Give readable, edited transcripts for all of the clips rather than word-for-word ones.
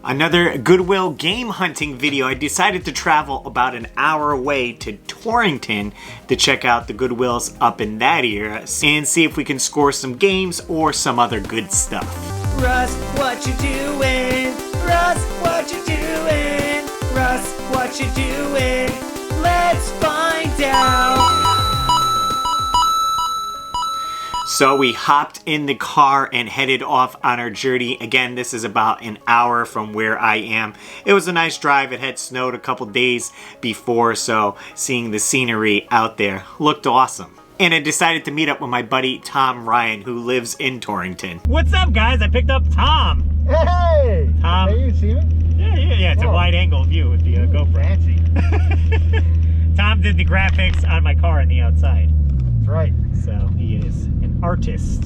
Another Goodwill Game Hunting video. I decided to travel about an hour away to Torrington to check out the Goodwills up in that area and see if we can score some games or some other good stuff. Russ, what you doing? Russ, what you doing? Russ, what you doing? Let's find out. So we hopped in the car and headed off on our journey. Again, this is about an hour from where I am. It was a nice drive. It had snowed a couple days before, so seeing the scenery out there looked awesome. And I decided to meet up with my buddy Tom Ryan, who lives in Torrington. What's up, guys? I picked up Tom. Hey! Tom. Hey, you see me? Yeah. It's a wide-angle view with the GoPro. Fancy. Tom did the graphics on my car on the outside. That's right. So he is an artist.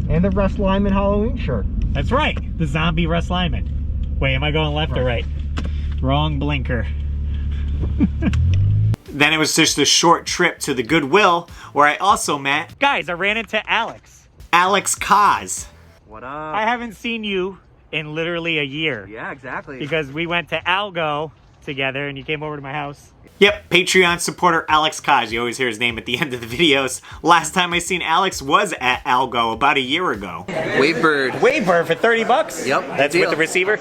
And the RussLyman Halloween shirt. That's right, the zombie RussLyman. Wait, am I going left or right? Wrong blinker. Then it was just a short trip to the Goodwill, where I also met... Guys, I ran into Alex. Alex Kaz. What up? I haven't seen you in literally a year. Yeah, exactly. Because we went to Algo together and you came over to my house. Yep, Patreon supporter Alex Kaz. You always hear his name at the end of the videos. Last time I seen Alex was at Algo about a year ago. Wavebird. Wavebird for 30 bucks? Yep. That's with the receiver?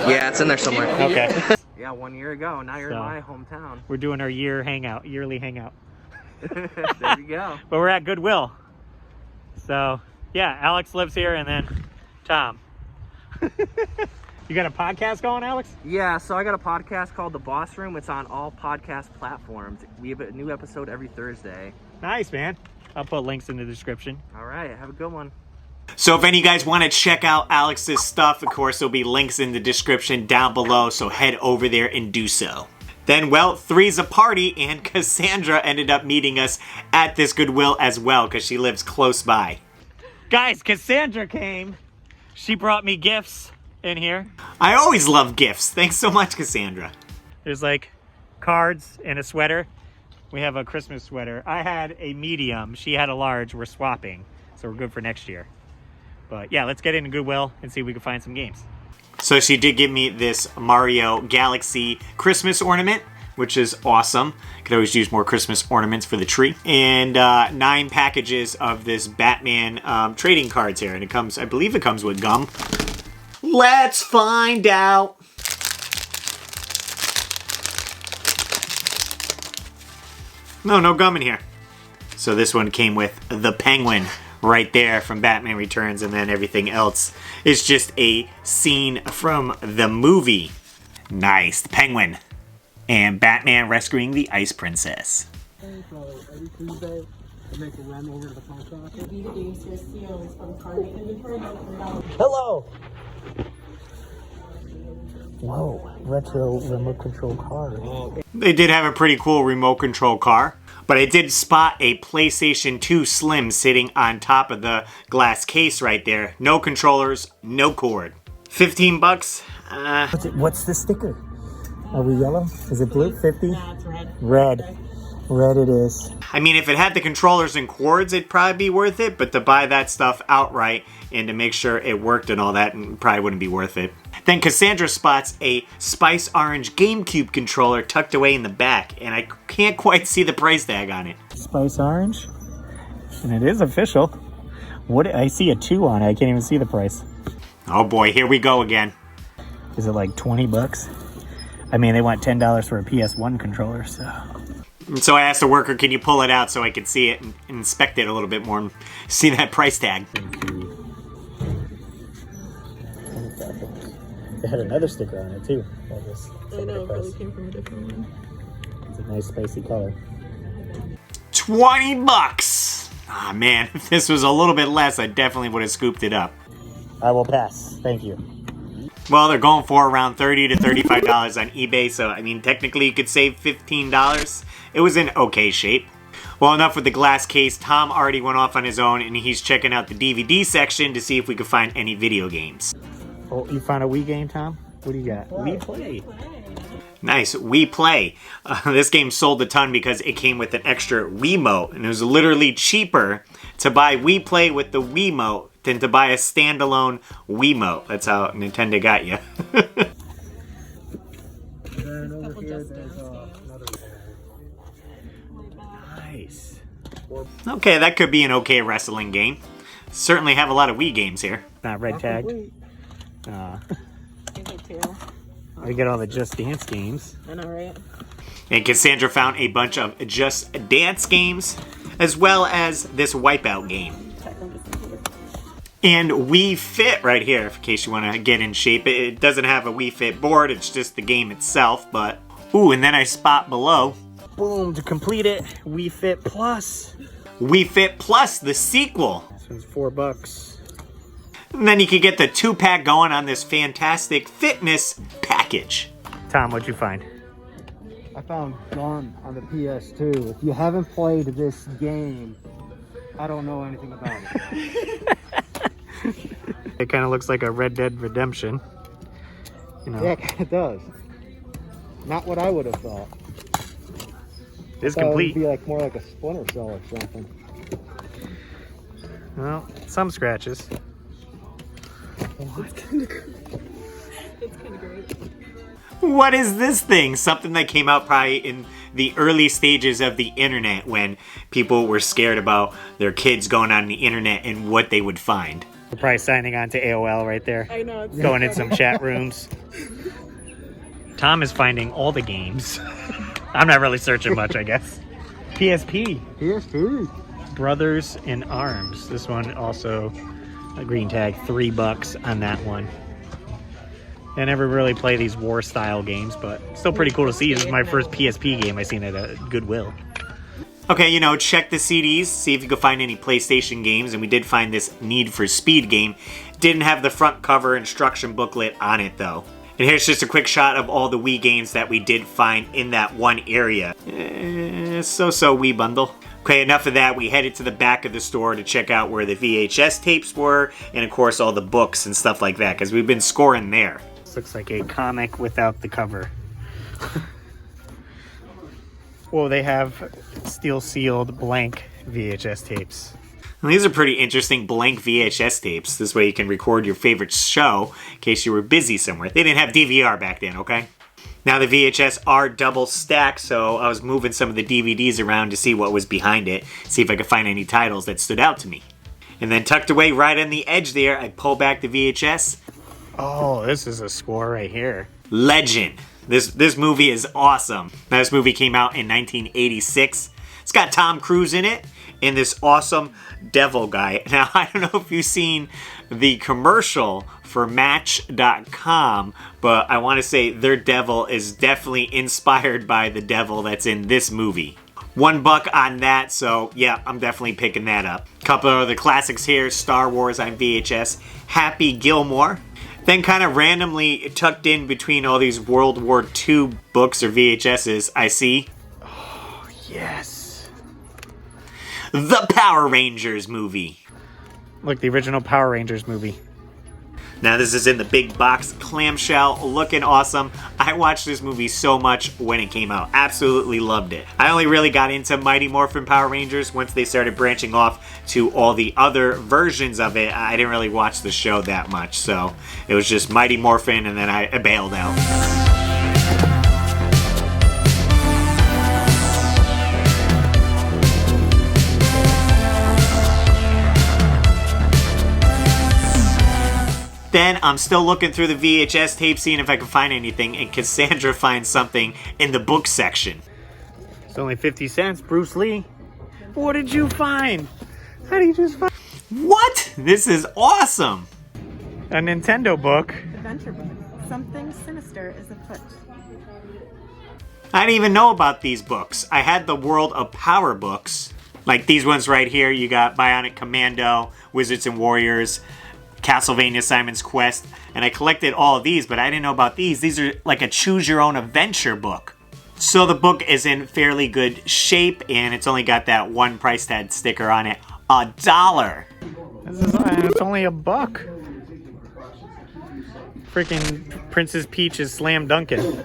Yeah, it's in there somewhere. Okay. Yeah, 1 year ago. Now you're in my hometown. We're doing our yearly hangout. There you go. But we're at Goodwill. So, yeah, Alex lives here and then Tom. You got a podcast going, Alex? Yeah, so I got a podcast called The Boss Room. It's on all podcast platforms. We have a new episode every Thursday. Nice, man. I'll put links in the description. All right, have a good one. So if any of you guys want to check out Alex's stuff, of course, there'll be links in the description down below, so head over there and do so. Then, well, three's a party, and Cassandra ended up meeting us at this Goodwill as well, because she lives close by. Guys, Cassandra came. She brought me gifts in here. I always love gifts. Thanks so much, Cassandra. There's like cards and a sweater. We have a Christmas sweater. I had a medium. She had a large. We're swapping, so we're good for next year. But yeah, let's get into Goodwill and see if we can find some games. So she did give me this Mario Galaxy Christmas ornament, which is awesome. Could always use more Christmas ornaments for the tree. And 9 packages of this Batman trading cards here. And it comes, I believe it comes with gum. Let's find out. No gum in here. So this one came with the Penguin right there from Batman Returns, and then everything else is just a scene from the movie. Nice, the Penguin. And Batman rescuing the Ice Princess. Every Tuesday, I make a run over to the post office. Hello! Whoa, retro remote control car. They did have a pretty cool remote control car, but I did spot a PlayStation 2 Slim sitting on top of the glass case right there. No controllers, no cord. 15 bucks. What's the sticker? Are we yellow? Is it blue? 50? No, it's red. Red it is. I mean, if it had the controllers and cords, it'd probably be worth it, but to buy that stuff outright and to make sure it worked and all that, probably wouldn't be worth it. Then Cassandra spots a Spice Orange GameCube controller tucked away in the back, and I can't quite see the price tag on it. Spice Orange? And it is official. What? I see a 2 on it. I can't even see the price. Oh boy, here we go again. Is it like 20 bucks? I mean, they want $10 for a PS1 controller, so... So I asked the worker, can you pull it out so I could see it and inspect it a little bit more and see that price tag? They had another sticker on it too. I know, it probably came from a different one. It's a nice spicy color. 20 bucks! Ah, man, if this was a little bit less, I definitely would have scooped it up. I will pass. Thank you. Well, they're going for around $30 to $35 on eBay, so I mean, technically you could save $15. It was in okay shape. Well, enough with the glass case. Tom already went off on his own, and he's checking out the DVD section to see if we could find any video games. Oh, you found a Wii game, Tom? What do you got? Wii Play. Nice, Wii Play. This game sold a ton because it came with an extra Wiimote, and it was literally cheaper to buy Wii Play with the Wiimote than to buy a standalone Wiimote. That's how Nintendo got you. And over here, there's another Nice. Okay, that could be an okay wrestling game. Certainly have a lot of Wii games here. Not red tagged. I get all the Just Dance games. I know, right? And Cassandra found a bunch of Just Dance games, as well as this Wipeout game. And Wii Fit right here, in case you want to get in shape. It doesn't have a Wii Fit board, it's just the game itself, but... Ooh, and then I spot below. Boom, to complete it, Wii Fit Plus. Wii Fit Plus, the sequel. This one's $4. And then you can get the 2-pack going on this fantastic fitness package. Tom, what'd you find? I found Gone on the PS2. If you haven't played this game, I don't know anything about it. It kind of looks like a Red Dead Redemption. You know. Yeah, it does. Not what I would have thought. It's It would complete. be like more like a Splinter Cell or something. Well, some scratches. It's kind of great. What is this thing? Something that came out probably in the early stages of the internet when people were scared about their kids going on the internet and what they would find. We're probably signing on to AOL right there. I know. It's Going in some chat rooms. Tom is finding all the games. I'm not really searching much, I guess. PSP. PS2. Brothers in Arms. This one also a green tag, $3 on that one. I never really play these war style games, but still pretty cool to see. This is my first PSP game I seen at a Goodwill. Okay, you know, check the CDs, see if you can find any PlayStation games, and we did find this Need for Speed game. Didn't have the front cover instruction booklet on it though. And here's just a quick shot of all the Wii games that we did find in that one area. So-so Wii bundle. Okay, enough of that. We headed to the back of the store to check out where the VHS tapes were, and of course all the books and stuff like that, because we've been scoring there. This looks like a comic without the cover. Well, they have steel-sealed blank VHS tapes. And these are pretty interesting blank VHS tapes. This way you can record your favorite show in case you were busy somewhere. They didn't have DVR back then, okay? Now the VHS are double stacked, so I was moving some of the DVDs around to see what was behind it, see if I could find any titles that stood out to me. And then tucked away right on the edge there, I pull back the VHS. Oh, this is a score right here. Legend. This movie is awesome. Now, this movie came out in 1986. It's got Tom Cruise in it and this awesome devil guy. Now, I don't know if you've seen the commercial for Match.com, but I want to say their devil is definitely inspired by the devil that's in this movie. $1 on that, so yeah, I'm definitely picking that up. Couple of the classics here, Star Wars on VHS, Happy Gilmore. Then kind of randomly tucked in between all these World War II books or VHSs, I see. Oh, yes. The Power Rangers movie. Look, the original Power Rangers movie. Now this is in the big box clamshell, looking awesome. I watched this movie so much when it came out. Absolutely loved it. I only really got into Mighty Morphin Power Rangers once they started branching off to all the other versions of it. I didn't really watch the show that much, so it was just Mighty Morphin and then I bailed out. Then I'm still looking through the VHS tape, seeing if I can find anything, and Cassandra finds something in the book section. It's only 50 cents, Bruce Lee. What did you find? How did you just find... What? This is awesome! A Nintendo book. Adventure book. Something sinister is afoot. I didn't even know about these books. I had the World of Power books. Like these ones right here. You got Bionic Commando, Wizards and Warriors, Castlevania Simon's Quest, and I collected all of these, but I didn't know about these. These are like a choose-your-own-adventure book. So the book is in fairly good shape, and it's only got that one price tag sticker on it. $1. It's only $1. Freaking Princess Peach's Slam Dunkin'.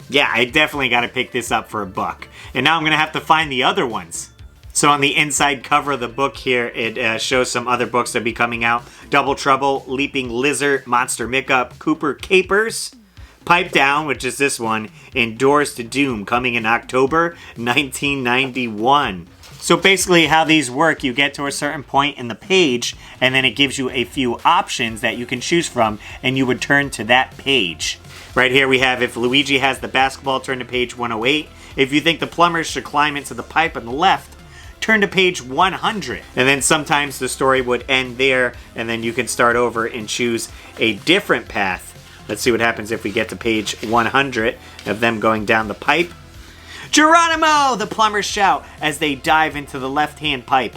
Yeah, I definitely got to pick this up for $1. And now I'm going to have to find the other ones. So on the inside cover of the book here, it shows some other books that will be coming out. Double Trouble, Leaping Lizard, Monster Mickup, Cooper Capers, Pipe Down, which is this one, and Doors to Doom, coming in October 1991. So basically how these work, you get to a certain point in the page, and then it gives you a few options that you can choose from, and you would turn to that page. Right here we have, if Luigi has the basketball, turn to page 108. If you think the plumbers should climb into the pipe on the left, turn to page 100. And then sometimes the story would end there, and then you can start over and choose a different path. Let's see what happens if we get to page 100 of them going down the pipe. Geronimo! The plumbers shout as they dive into the left-hand pipe.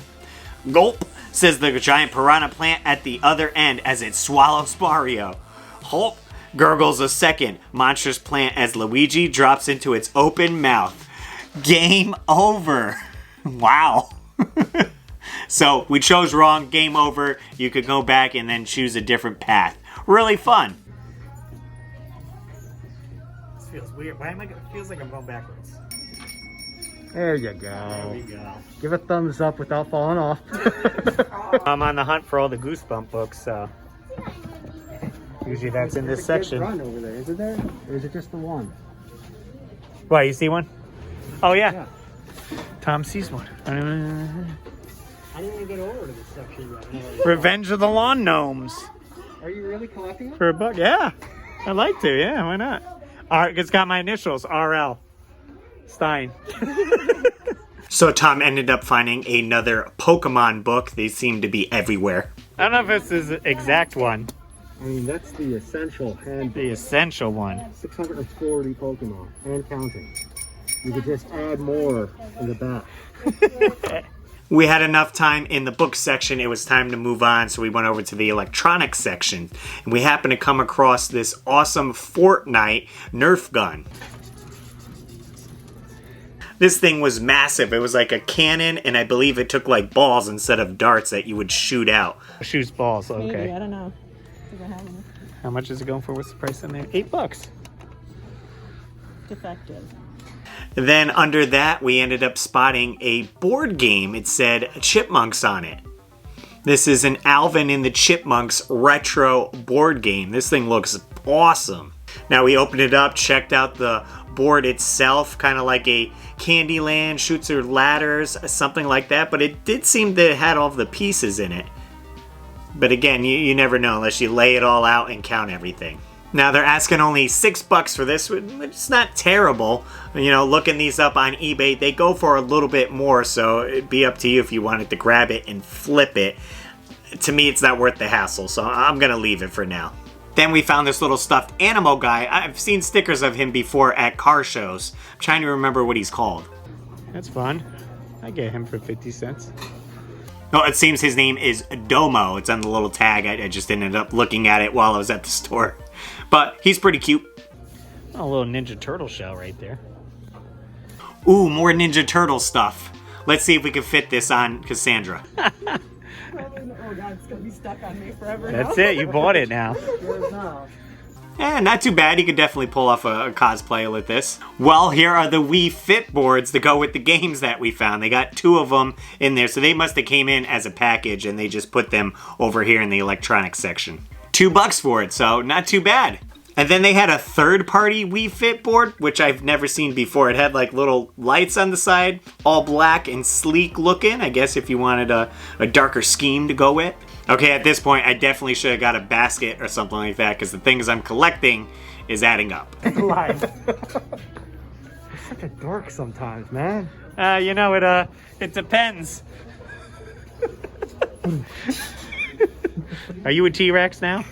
Gulp, says the giant piranha plant at the other end as it swallows Mario. Hulk gurgles a second monstrous plant as Luigi drops into its open mouth. Game over. Wow. So we chose wrong. Game over. You could go back and then choose a different path. Really fun. This feels weird. Why am I? It feels like I'm going backwards. There you go. There we go. Give a thumbs up without falling off. I'm on the hunt for all the Goosebump books, so usually that's in this section. Run over there, is it there? Or is it just the one? What, you see one? Oh, yeah. Yeah. Tom sees one. I didn't even get over to this section yet. Revenge of the Lawn Gnomes. Are you really collecting them? For a buck? Yeah. I'd like to, yeah, why not? It's got my initials, RL. Stein. So Tom ended up finding another Pokemon book. They seem to be everywhere. I don't know if it's his exact one. I mean, that's the essential handbook. The essential one. 640 Pokemon, and counting. You could just add more in the back. We had enough time in the book section. It was time to move on, so we went over to the electronics section. And we happened to come across this awesome Fortnite Nerf gun. This thing was massive. It was like a cannon, and I believe it took like balls instead of darts that you would shoot out. Shoots balls, okay. Maybe, I don't know. How much is it going for? What's the price on there? $8. Defective. Then under that, we ended up spotting a board game. It said Chipmunks on it. This is an Alvin and the Chipmunks retro board game. This thing looks awesome. Now we opened it up, checked out the board itself, kind of like a Candyland, Chutes or Ladders, something like that. But it did seem that it had all of the pieces in it. But again, you never know unless you lay it all out and count everything. Now they're asking only $6 for this, which is not terrible. You know, looking these up on eBay, they go for a little bit more, so it'd be up to you if you wanted to grab it and flip it. To me, it's not worth the hassle, so I'm gonna leave it for now. Then we found this little stuffed animal guy. I've seen stickers of him before at car shows. I'm trying to remember what he's called. That's fun. I get him for 50 cents. No, it seems his name is Domo. It's on the little tag. I just ended up looking at it while I was at the store. But he's pretty cute. A little Ninja Turtle shell right there. Ooh, more Ninja Turtle stuff. Let's see if we can fit this on Cassandra. Oh god, it's gonna be stuck on me forever. That's it, you bought it now. Not too bad. You could definitely pull off a cosplay with this. Well, here are the Wii Fit boards to go with the games that we found. They got 2 of them in there, so they must have came in as a package and they just put them over here in the electronics section. $2 for it, so not too bad. And then they had a third-party Wii Fit board, which I've never seen before. It had like little lights on the side, all black and sleek looking. I guess if you wanted a darker scheme to go with. Okay, at this point, I definitely should have got a basket or something like that, because the things I'm collecting is adding up. You're such a dork sometimes, man. You know, it depends. Are you a T-Rex now?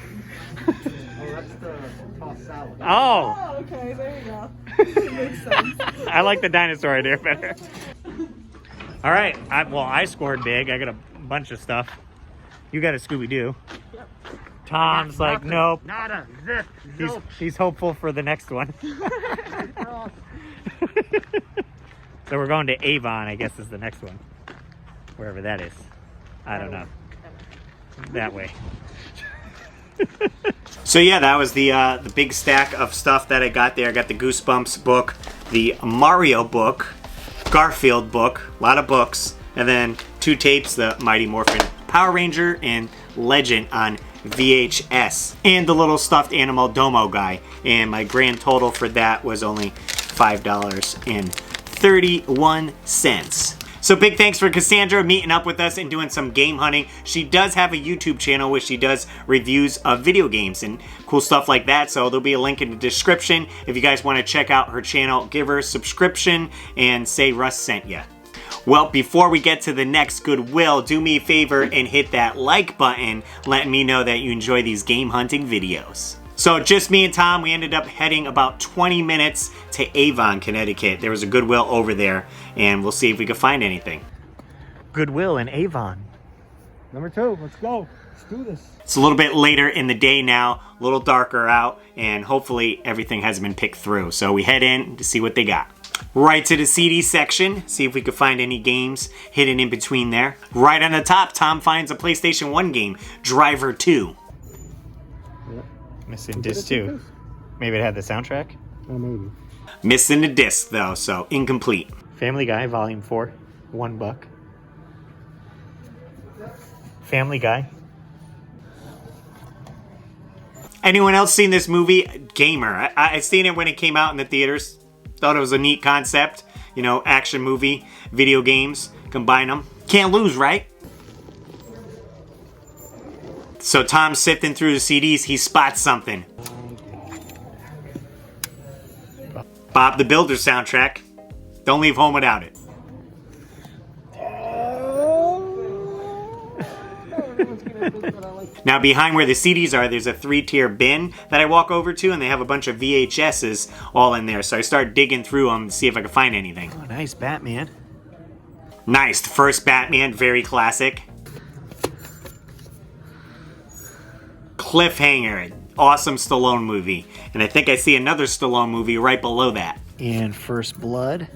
Oh, that's the tossed salad. Oh! Oh, okay, there you go. It makes sense. I like the dinosaur idea better. All right, I scored big. I got a bunch of stuff. You got a Scooby-Doo. Yep. Tom's like, nope. Nada. Zip. He's hopeful for the next one. So we're going to Avon, I guess is the next one. Wherever that is. I don't know. That way. So yeah, that was the big stack of stuff that I got there. I got the Goosebumps book, the Mario book, Garfield book, a lot of books, And then 2 tapes, the Mighty Morphin Power Ranger and Legend on VHS. And the little stuffed animal Domo guy. And my grand total for that was only $5.31. So big thanks for Cassandra meeting up with us and doing some game hunting. She does have a YouTube channel where she does reviews of video games and cool stuff like that. So there'll be a link in the description. If you guys want to check out her channel, give her a subscription and say Russ sent ya. Well, before we get to the next Goodwill, do me a favor and hit that like button, letting me know that you enjoy these game hunting videos. So just me and Tom, we ended up heading about 20 minutes to Avon, Connecticut. There was a Goodwill over there, and we'll see if we can find anything. Goodwill in Avon. Number 2, let's go. Let's do this. It's a little bit later in the day now, a little darker out, and hopefully everything has been picked through. So we head in to see what they got. Right to the CD section, see if we could find any games hidden in between there. Right on the top, Tom finds a PlayStation 1 game, Driver 2. Yep. Missing disc 2. Maybe it had the soundtrack? Oh, maybe. Missing the disc though, so incomplete. Family Guy, Volume 4, $1. Family Guy. Anyone else seen this movie? Gamer. I seen it when it came out in the theaters. Thought it was a neat concept. You know, action movie, video games, combine them. Can't lose, right? So Tom's sifting through the CDs, he spots something. Bob the Builder soundtrack. Don't leave home without it. Now behind where the CDs are, there's a 3-tier bin that I walk over to, and they have a bunch of VHSs all in there. So I start digging through them to see if I can find anything. Oh, nice, Batman. Nice, the first Batman, very classic. Cliffhanger, awesome Stallone movie. And I think I see another Stallone movie right below that. And First Blood.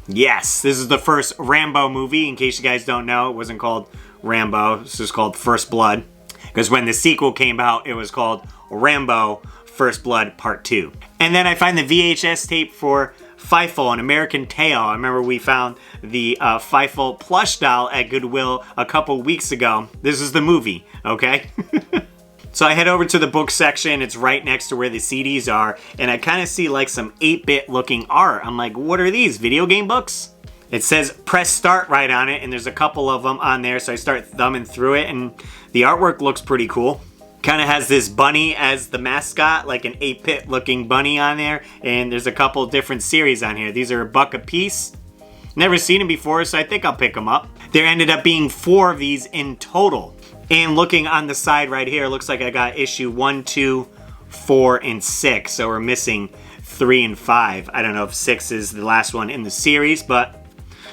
Yes, this is the first Rambo movie. In case you guys don't know, it wasn't called Rambo. This is called First Blood. Because when the sequel came out, it was called Rambo First Blood Part 2. And then I find the VHS tape for Fievel, An American Tale. I remember we found the Fievel plush doll at Goodwill a couple weeks ago. This is the movie, okay? So I head over to the book section. It's right next to where the CDs are. And I kind of see like some 8-bit looking art. I'm like, what are these, video game books? It says press start right on it, and there's a couple of them on there, so I start thumbing through it, and the artwork looks pretty cool. Kind of has this bunny as the mascot, like an 8-bit looking bunny on there, and there's a couple different series on here. These are $1 a piece. Never seen them before, so I think I'll pick them up. There ended up being 4 of these in total. And looking on the side right here, looks like I got issue 1, 2, 4, and 6, so we're missing 3 and 5. I don't know if 6 is the last one in the series, but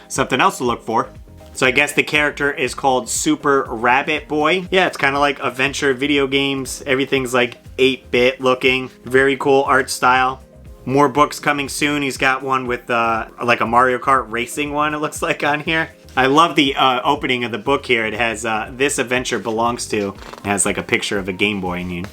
something else to look for. So I guess the character is called Super Rabbit Boy. Yeah, it's kind of like adventure video games. Everything's like 8-bit looking. Very cool art style. More books coming soon. He's got one with like a Mario Kart racing one, it looks like, on here. I love the opening of the book here. It has This Adventure Belongs To. It has like a picture of a Game Boy, and you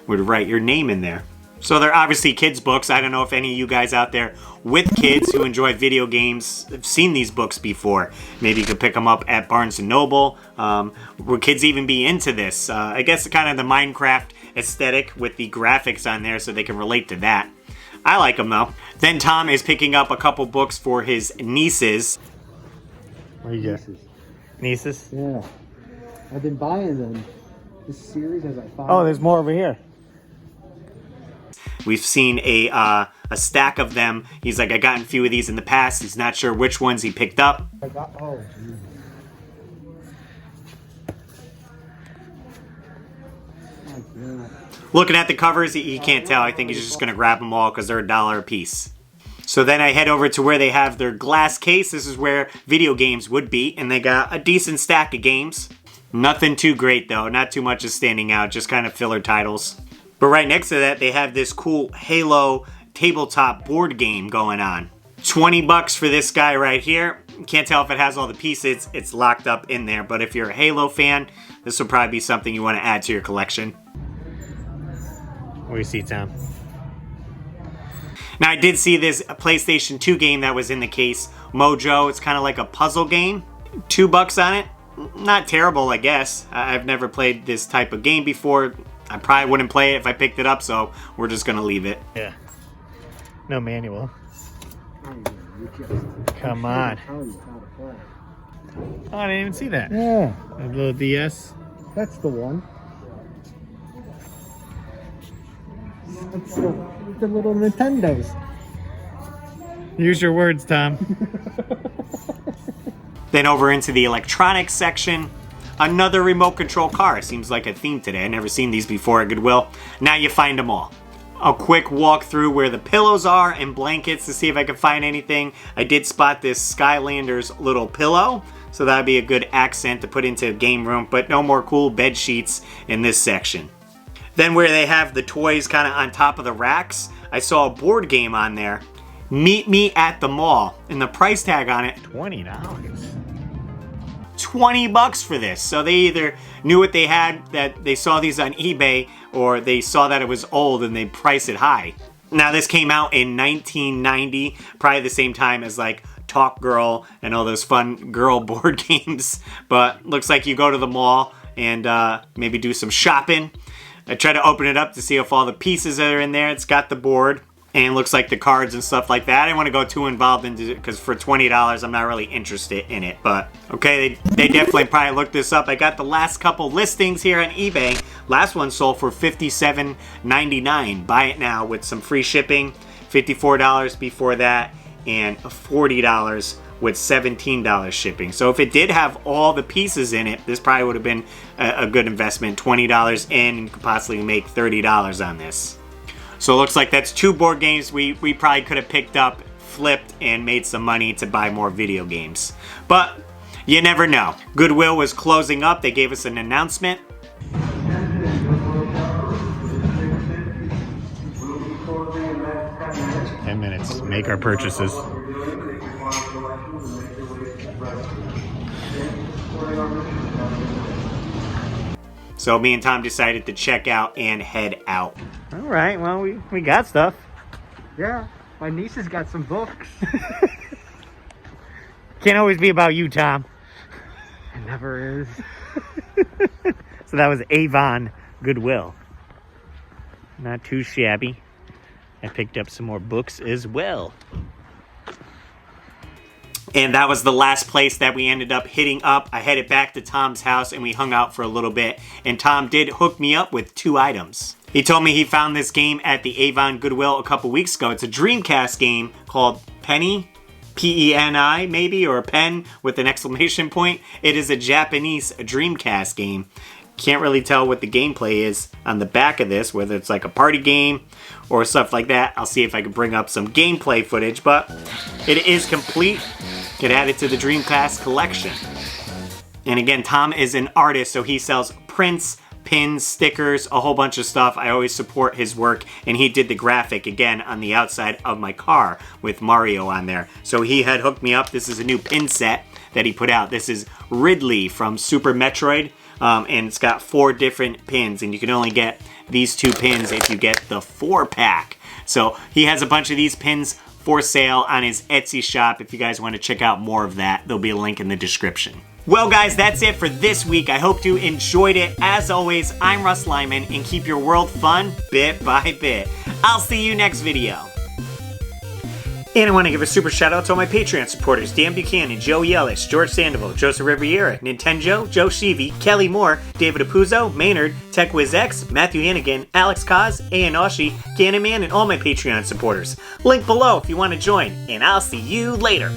would write your name in there. So they're obviously kids' books. I don't know if any of you guys out there with kids who enjoy video games have seen these books before. Maybe you could pick them up at Barnes & Noble. Would kids even be into this? I guess kind of the Minecraft aesthetic with the graphics on there, so they can relate to that. I like them though. Then Tom is picking up a couple books for his nieces. What are you got? Nieces? Yeah. I've been buying them. This series has like 5. Oh, there's more over here. We've seen a stack of them. He's like, I gotten a few of these in the past. He's not sure which ones he picked up. Oh, Looking at the covers, he can't tell. I think he's just going to grab them all because they're $1 a piece. So then I head over to where they have their glass case. This is where video games would be. And they got a decent stack of games. Nothing too great though. Not too much is standing out. Just kind of filler titles. But right next to that, they have this cool Halo tabletop board game going on. $20 for this guy right here. Can't tell if it has all the pieces. It's locked up in there. But if you're a Halo fan, this will probably be something you want to add to your collection. What do you see, Tom? Now, I did see this PlayStation 2 game that was in the case Mojo. It's kind of like a puzzle game. $2 on it. Not terrible, I guess. I've never played this type of game before. I probably wouldn't play it if I picked it up, so we're just gonna leave it. Yeah. No manual. Come on. Oh, I didn't even see that. Yeah, A little DS. that's the one. It's the little Nintendos. Use your words, Tom. Then over into the electronics section. Another remote control car. Seems like a theme today. I've never seen these before at Goodwill. Now you find them all. A quick walk through where the pillows are and blankets to see if I can find anything. I did spot this Skylander's little pillow, so that'd be a good accent to put into a game room, but no more cool bed sheets in this section. Then where they have the toys kind of on top of the racks, I saw a board game on there. Meet Me at the Mall, and the price tag on it, $20. $20 for this. So they either knew what they had, that they saw these on eBay, or they saw that it was old and they priced it high. Now this came out in 1990, probably the same time as like Talk Girl and all those fun girl board games. But looks like you go to the mall and maybe do some shopping. I tried to open it up to see if all the pieces that are in there. It's got the board. And looks like the cards and stuff like that. I didn't want to go too involved into it because for $20, I'm not really interested in it. But, okay, they definitely probably looked this up. I got the last couple listings here on eBay. Last one sold for $57.99. Buy it now with some free shipping. $54 before that. And $40 with $17 shipping. So if it did have all the pieces in it, this probably would have been a good investment. $20 in, and you could possibly make $30 on this. So it looks like that's 2 board games we probably could have picked up, flipped, and made some money to buy more video games. But you never know. Goodwill was closing up. They gave us an announcement. 10 minutes. Make our purchases. So me and Tom decided to check out and head out. All right. Well, we got stuff. Yeah, my niece has got some books. Can't always be about you, Tom. It never is. So that was Avon Goodwill. Not too shabby. I picked up some more books as well. And that was the last place that we ended up hitting up. I headed back to Tom's house and we hung out for a little bit. And Tom did hook me up with 2 items. He told me he found this game at the Avon Goodwill a couple weeks ago. It's a Dreamcast game called Penny. P-E-N-I maybe, or Pen with an exclamation point. It is a Japanese Dreamcast game. Can't really tell what the gameplay is on the back of this, whether it's like a party game or stuff like that. I'll see if I can bring up some gameplay footage, but it is complete. Get added to the Dreamcast collection. And again, Tom is an artist, so he sells prints, pins, stickers, a whole bunch of stuff. I always support his work, and he did the graphic again on the outside of my car with Mario on there. So he had hooked me up. This is a new pin set that he put out. This is Ridley from Super Metroid, and it's got 4 different pins, and you can only get these 2 pins if you get the 4-pack. So he has a bunch of these pins for sale on his Etsy shop. If you guys want to check out more of that, there'll be a link in the description. Well, guys, that's it for this week. I hope you enjoyed it. As always, I'm Russ Lyman, and keep your world fun bit by bit. I'll see you next video. And I want to give a super shout out to all my Patreon supporters: Dan Buchanan, Joe Yellis, George Sandoval, Joseph Riviera, Nintendo, Joe Sheevy, Kelly Moore, David Apuzzo, Maynard, TechWizX, Matthew Hannigan, Alex Kaz, Ian Oshie, Cannon, and all my Patreon supporters. Link below if you want to join, and I'll see you later.